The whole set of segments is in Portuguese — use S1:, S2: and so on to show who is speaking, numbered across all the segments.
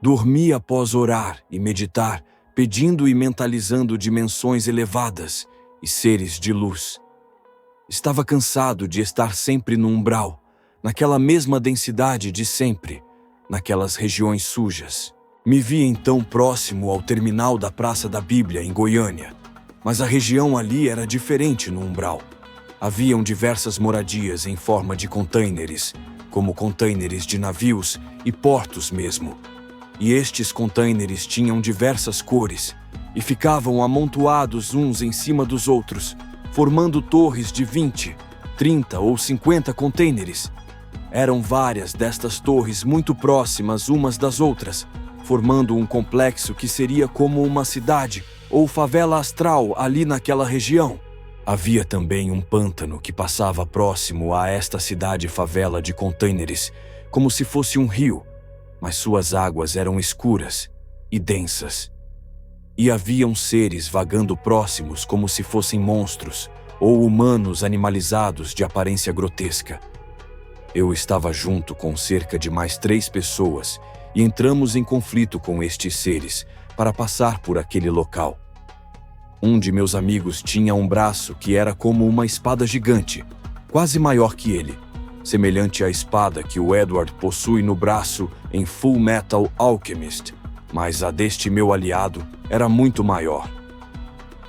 S1: Dormi após orar e meditar, pedindo e mentalizando dimensões elevadas e seres de luz. Estava cansado de estar sempre no umbral, naquela mesma densidade de sempre, naquelas regiões sujas. Me vi então próximo ao terminal da Praça da Bíblia, em Goiânia, mas a região ali era diferente no umbral. Haviam diversas moradias em forma de contêineres, como contêineres de navios e portos mesmo. E estes contêineres tinham diversas cores e ficavam amontoados uns em cima dos outros, formando torres de 20, 30 ou 50 contêineres. Eram várias destas torres muito próximas umas das outras, formando um complexo que seria como uma cidade ou favela astral ali naquela região. Havia também um pântano que passava próximo a esta cidade-favela de contêineres, como se fosse um rio, mas suas águas eram escuras e densas. E haviam seres vagando próximos como se fossem monstros ou humanos animalizados de aparência grotesca. Eu estava junto com cerca de mais 3 pessoas e entramos em conflito com estes seres para passar por aquele local. Um de meus amigos tinha um braço que era como uma espada gigante, quase maior que ele, semelhante à espada que o Edward possui no braço em Full Metal Alchemist, mas a deste meu aliado era muito maior.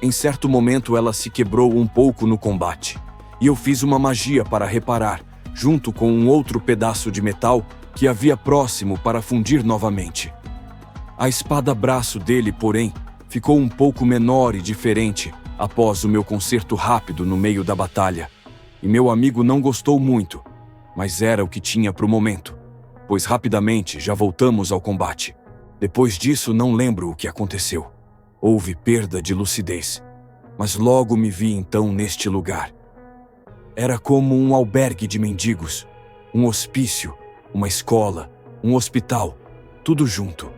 S1: Em certo momento ela se quebrou um pouco no combate, e eu fiz uma magia para reparar, junto com um outro pedaço de metal que havia próximo para fundir novamente. A espada-braço dele, porém, ficou um pouco menor e diferente após o meu conserto rápido no meio da batalha, e meu amigo não gostou muito, mas era o que tinha para o momento, pois rapidamente já voltamos ao combate. Depois disso não lembro o que aconteceu. Houve perda de lucidez, mas logo me vi então neste lugar. Era como um albergue de mendigos, um hospício, uma escola, um hospital, tudo junto.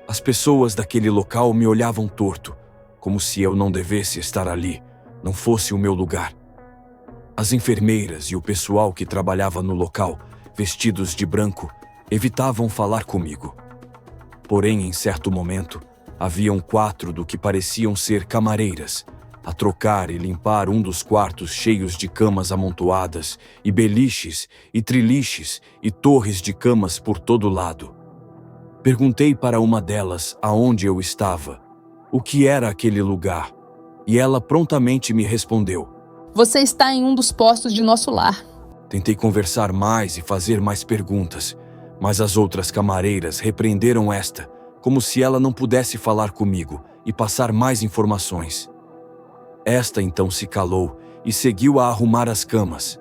S1: As pessoas daquele local me olhavam torto, como se eu não devesse estar ali, não fosse o meu lugar. As enfermeiras e o pessoal que trabalhava no local, vestidos de branco, evitavam falar comigo. Porém, em certo momento, haviam 4 do que pareciam ser camareiras, a trocar e limpar um dos quartos cheios de camas amontoadas, e beliches, e triliches, e torres de camas por todo lado. Perguntei para uma delas aonde eu estava, o que era aquele lugar, e ela prontamente me respondeu:
S2: Você está em um dos postos de nosso lar.
S1: Tentei conversar mais e fazer mais perguntas, mas as outras camareiras repreenderam esta, como se ela não pudesse falar comigo e passar mais informações. Esta então se calou e seguiu a arrumar as camas.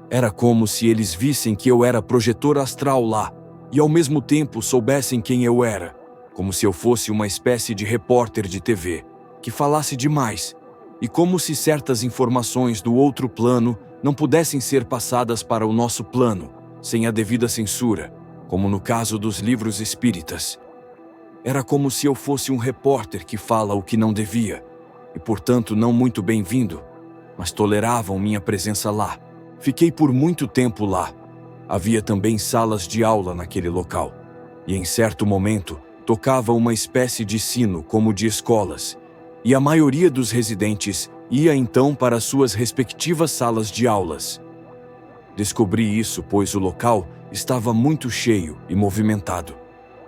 S1: Era como se eles vissem que eu era projetor astral lá, e ao mesmo tempo soubessem quem eu era, como se eu fosse uma espécie de repórter de TV, que falasse demais, e como se certas informações do outro plano não pudessem ser passadas para o nosso plano, sem a devida censura, como no caso dos livros espíritas. Era como se eu fosse um repórter que fala o que não devia, e portanto não muito bem-vindo, mas toleravam minha presença lá. Fiquei por muito tempo lá. Havia também salas de aula naquele local, e em certo momento tocava uma espécie de sino como de escolas, e a maioria dos residentes ia então para suas respectivas salas de aulas. Descobri isso pois o local estava muito cheio e movimentado.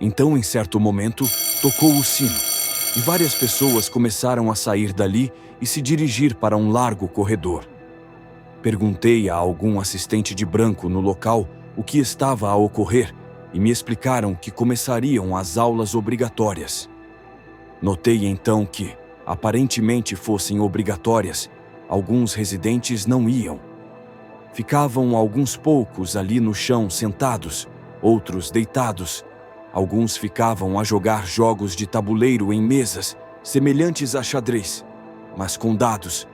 S1: Então, em certo momento, tocou o sino, e várias pessoas começaram a sair dali e se dirigir para um largo corredor. Perguntei a algum assistente de branco no local o que estava a ocorrer e me explicaram que começariam as aulas obrigatórias. Notei então que, aparentemente fossem obrigatórias, alguns residentes não iam. Ficavam alguns poucos ali no chão sentados, outros deitados. Alguns ficavam a jogar jogos de tabuleiro em mesas, semelhantes a xadrez, mas com dados,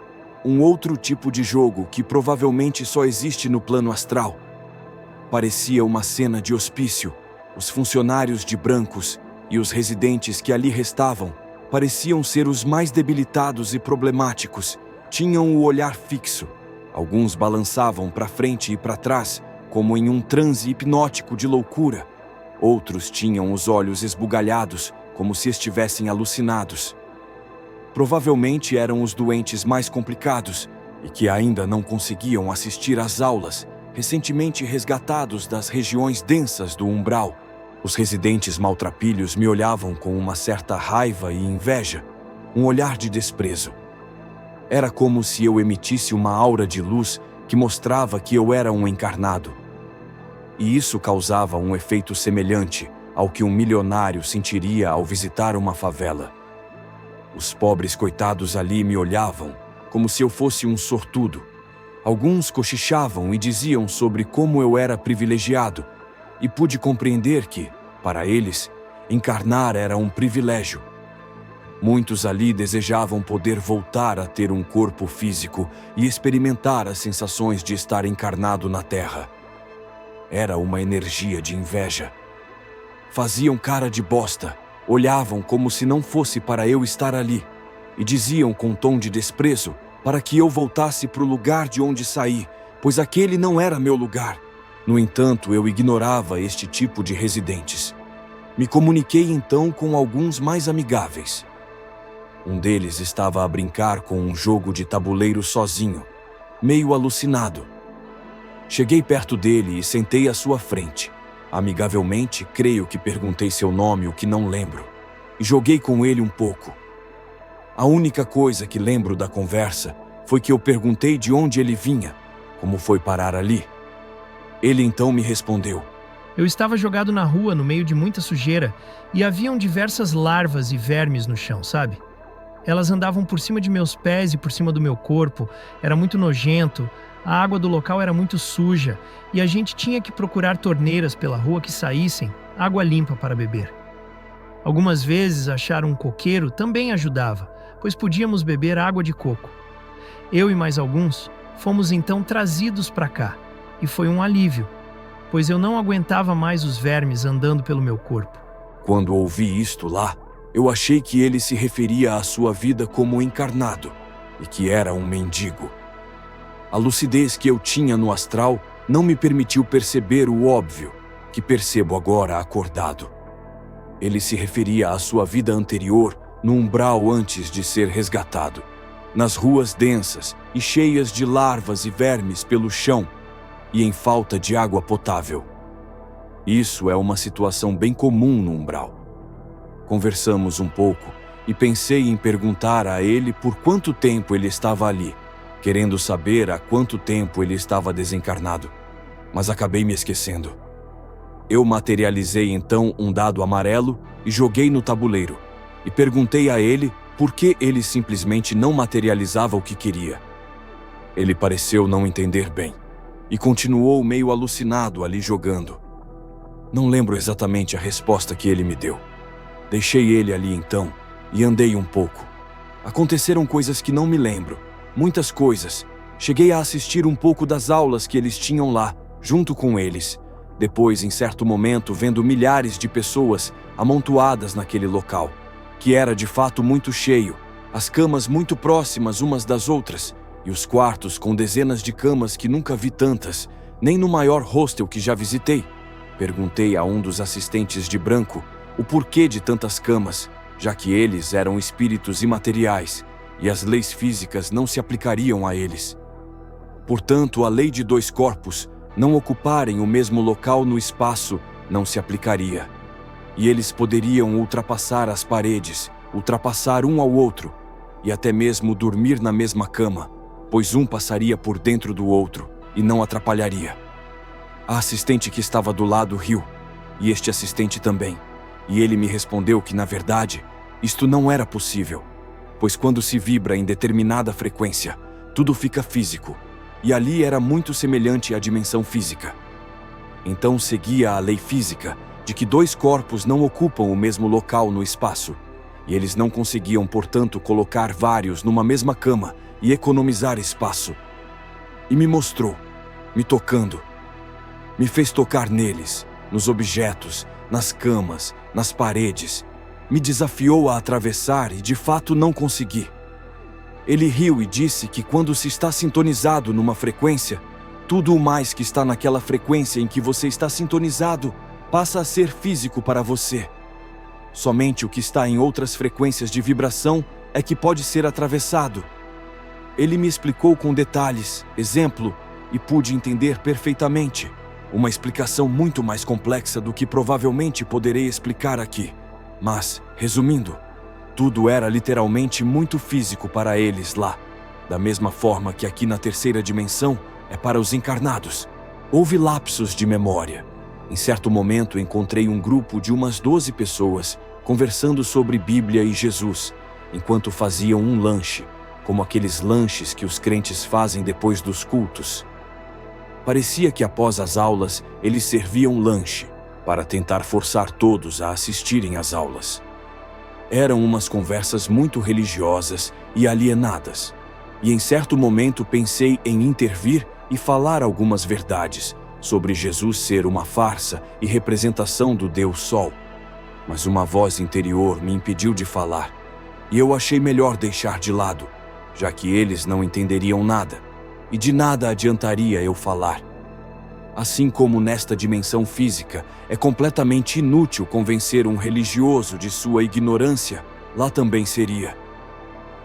S1: um outro tipo de jogo que provavelmente só existe no plano astral. Parecia uma cena de hospício. Os funcionários de brancos e os residentes que ali restavam pareciam ser os mais debilitados e problemáticos. Tinham o olhar fixo. Alguns balançavam para frente e para trás, como em um transe hipnótico de loucura. Outros tinham os olhos esbugalhados, como se estivessem alucinados. Provavelmente eram os doentes mais complicados e que ainda não conseguiam assistir às aulas, recentemente resgatados das regiões densas do umbral. Os residentes maltrapilhos me olhavam com uma certa raiva e inveja, um olhar de desprezo. Era como se eu emitisse uma aura de luz que mostrava que eu era um encarnado. E isso causava um efeito semelhante ao que um milionário sentiria ao visitar uma favela. Os pobres coitados ali me olhavam como se eu fosse um sortudo. Alguns cochichavam e diziam sobre como eu era privilegiado, e pude compreender que, para eles, encarnar era um privilégio. Muitos ali desejavam poder voltar a ter um corpo físico e experimentar as sensações de estar encarnado na Terra. Era uma energia de inveja. Faziam cara de bosta, olhavam como se não fosse para eu estar ali, e diziam com tom de desprezo para que eu voltasse para o lugar de onde saí, pois aquele não era meu lugar. No entanto, eu ignorava este tipo de residentes. Me comuniquei então com alguns mais amigáveis. Um deles estava a brincar com um jogo de tabuleiro sozinho, meio alucinado. Cheguei perto dele e sentei à sua frente. Amigavelmente, creio que perguntei seu nome, o que não lembro, e joguei com ele um pouco. A única coisa que lembro da conversa foi que eu perguntei de onde ele vinha, como foi parar ali. Ele então me respondeu:
S3: Eu estava jogado na rua no meio de muita sujeira e haviam diversas larvas e vermes no chão, sabe? Elas andavam por cima de meus pés e por cima do meu corpo, era muito nojento, a água do local era muito suja e a gente tinha que procurar torneiras pela rua que saíssem água limpa para beber. Algumas vezes achar um coqueiro também ajudava, pois podíamos beber água de coco. Eu e mais alguns fomos então trazidos para cá, e foi um alívio, pois eu não aguentava mais os vermes andando pelo meu corpo.
S1: Quando ouvi isto lá, eu achei que ele se referia à sua vida como encarnado, e que era um mendigo. A lucidez que eu tinha no astral não me permitiu perceber o óbvio, que percebo agora acordado. Ele se referia à sua vida anterior, no umbral antes de ser resgatado, nas ruas densas e cheias de larvas e vermes pelo chão e em falta de água potável. Isso é uma situação bem comum no umbral. Conversamos um pouco e pensei em perguntar a ele por quanto tempo ele estava ali, querendo saber há quanto tempo ele estava desencarnado, mas acabei me esquecendo. Eu materializei então um dado amarelo e joguei no tabuleiro, e perguntei a ele por que ele simplesmente não materializava o que queria. Ele pareceu não entender bem, e continuou meio alucinado ali jogando. Não lembro exatamente a resposta que ele me deu. Deixei ele ali então, e andei um pouco. Aconteceram coisas que não me lembro, muitas coisas. Cheguei a assistir um pouco das aulas que eles tinham lá, junto com eles. Depois, em certo momento, vendo milhares de pessoas amontoadas naquele local, que era de fato muito cheio, as camas muito próximas umas das outras, e os quartos com dezenas de camas que nunca vi tantas, nem no maior hostel que já visitei. Perguntei a um dos assistentes de branco o porquê de tantas camas, já que eles eram espíritos imateriais, e as leis físicas não se aplicariam a eles. Portanto, a lei de 2 corpos não ocuparem o mesmo local no espaço não se aplicaria. E eles poderiam ultrapassar as paredes, ultrapassar um ao outro, e até mesmo dormir na mesma cama, pois um passaria por dentro do outro e não atrapalharia. A assistente que estava do lado riu, e este assistente também, e ele me respondeu que, na verdade, isto não era possível, pois quando se vibra em determinada frequência, tudo fica físico, e ali era muito semelhante à dimensão física. Então seguia a lei física de que 2 corpos não ocupam o mesmo local no espaço, e eles não conseguiam, portanto, colocar vários numa mesma cama e economizar espaço. E me mostrou, me tocando. Me fez tocar neles, nos objetos, nas camas, nas paredes. Me desafiou a atravessar e, de fato, não consegui. Ele riu e disse que quando se está sintonizado numa frequência, tudo o mais que está naquela frequência em que você está sintonizado passa a ser físico para você. Somente o que está em outras frequências de vibração é que pode ser atravessado. Ele me explicou com detalhes, exemplo, e pude entender perfeitamente. Uma explicação muito mais complexa do que provavelmente poderei explicar aqui. Mas, resumindo, tudo era literalmente muito físico para eles lá, da mesma forma que aqui na terceira dimensão é para os encarnados. Houve lapsos de memória. Em certo momento encontrei um grupo de umas 12 pessoas conversando sobre Bíblia e Jesus, enquanto faziam um lanche, como aqueles lanches que os crentes fazem depois dos cultos. Parecia que após as aulas eles serviam lanche, para tentar forçar todos a assistirem às aulas. Eram umas conversas muito religiosas e alienadas, e em certo momento pensei em intervir e falar algumas verdades sobre Jesus ser uma farsa e representação do Deus Sol. Mas uma voz interior me impediu de falar, e eu achei melhor deixar de lado, já que eles não entenderiam nada, e de nada adiantaria eu falar. Assim como nesta dimensão física é completamente inútil convencer um religioso de sua ignorância, lá também seria.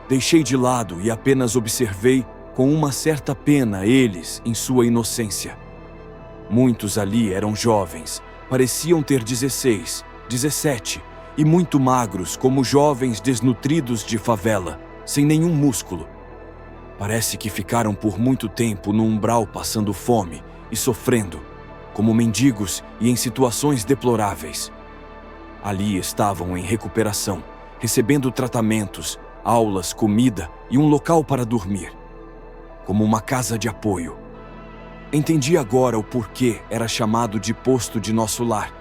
S1: Deixei de lado e apenas observei com uma certa pena eles em sua inocência. Muitos ali eram jovens, pareciam ter 16, 17 e muito magros como jovens desnutridos de favela, sem nenhum músculo. Parece que ficaram por muito tempo no umbral passando fome e sofrendo, como mendigos e em situações deploráveis. Ali estavam em recuperação, recebendo tratamentos, aulas, comida e um local para dormir, como uma casa de apoio. Entendi agora o porquê era chamado de posto de nosso lar.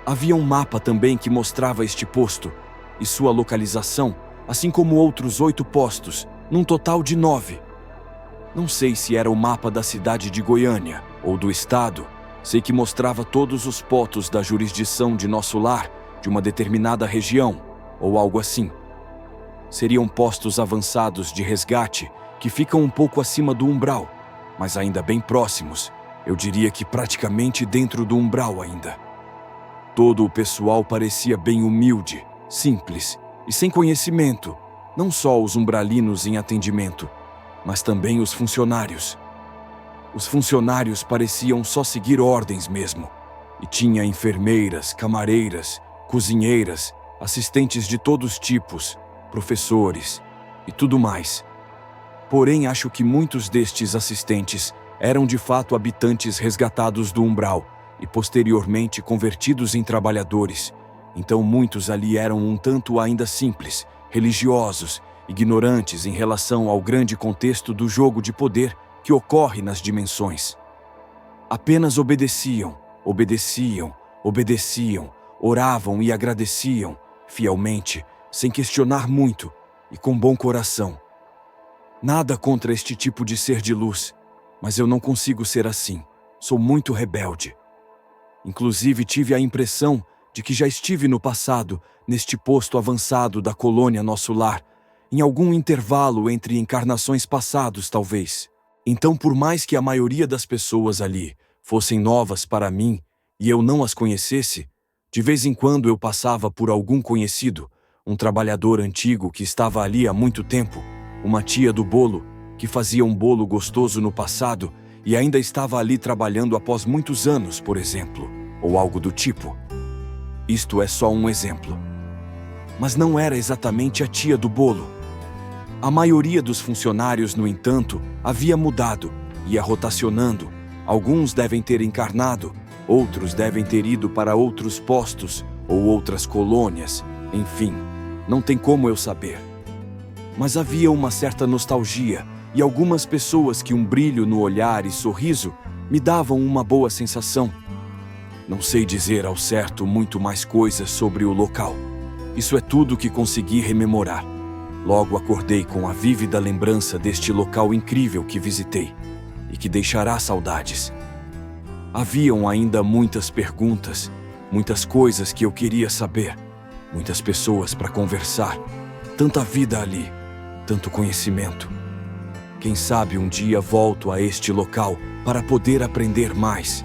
S1: Havia um mapa também que mostrava este posto e sua localização, assim como outros 8 postos, num total de 9. Não sei se era o mapa da cidade de Goiânia ou do estado, sei que mostrava todos os postos da jurisdição de nosso lar, de uma determinada região, ou algo assim. Seriam postos avançados de resgate que ficam um pouco acima do umbral, mas ainda bem próximos, eu diria que praticamente dentro do umbral ainda. Todo o pessoal parecia bem humilde, simples e sem conhecimento, não só os umbralinos em atendimento, mas também os funcionários. Os funcionários pareciam só seguir ordens mesmo, e tinha enfermeiras, camareiras, cozinheiras, assistentes de todos tipos, professores e tudo mais. Porém, acho que muitos destes assistentes eram de fato habitantes resgatados do umbral e posteriormente convertidos em trabalhadores. Então muitos ali eram um tanto ainda simples, religiosos, ignorantes em relação ao grande contexto do jogo de poder que ocorre nas dimensões. Apenas obedeciam, oravam e agradeciam, fielmente, sem questionar muito e com bom coração. Nada contra este tipo de ser de luz, mas eu não consigo ser assim. Sou muito rebelde. Inclusive tive a impressão de que já estive no passado, neste posto avançado da colônia Nosso Lar, em algum intervalo entre encarnações passados, talvez. Então, por mais que a maioria das pessoas ali fossem novas para mim e eu não as conhecesse, de vez em quando eu passava por algum conhecido, um trabalhador antigo que estava ali há muito tempo, uma tia do bolo, que fazia um bolo gostoso no passado e ainda estava ali trabalhando após muitos anos, por exemplo, ou algo do tipo. Isto é só um exemplo. Mas não era exatamente a tia do bolo. A maioria dos funcionários, no entanto, havia mudado, ia rotacionando. Alguns devem ter encarnado, outros devem ter ido para outros postos ou outras colônias. Enfim, não tem como eu saber. Mas havia uma certa nostalgia e algumas pessoas que um brilho no olhar e sorriso me davam uma boa sensação. Não sei dizer ao certo muito mais coisas sobre o local. Isso é tudo que consegui rememorar. Logo acordei com a vívida lembrança deste local incrível que visitei e que deixará saudades. Haviam ainda muitas perguntas, muitas coisas que eu queria saber, muitas pessoas para conversar, tanta vida ali, tanto conhecimento. Quem sabe um dia volto a este local para poder aprender mais.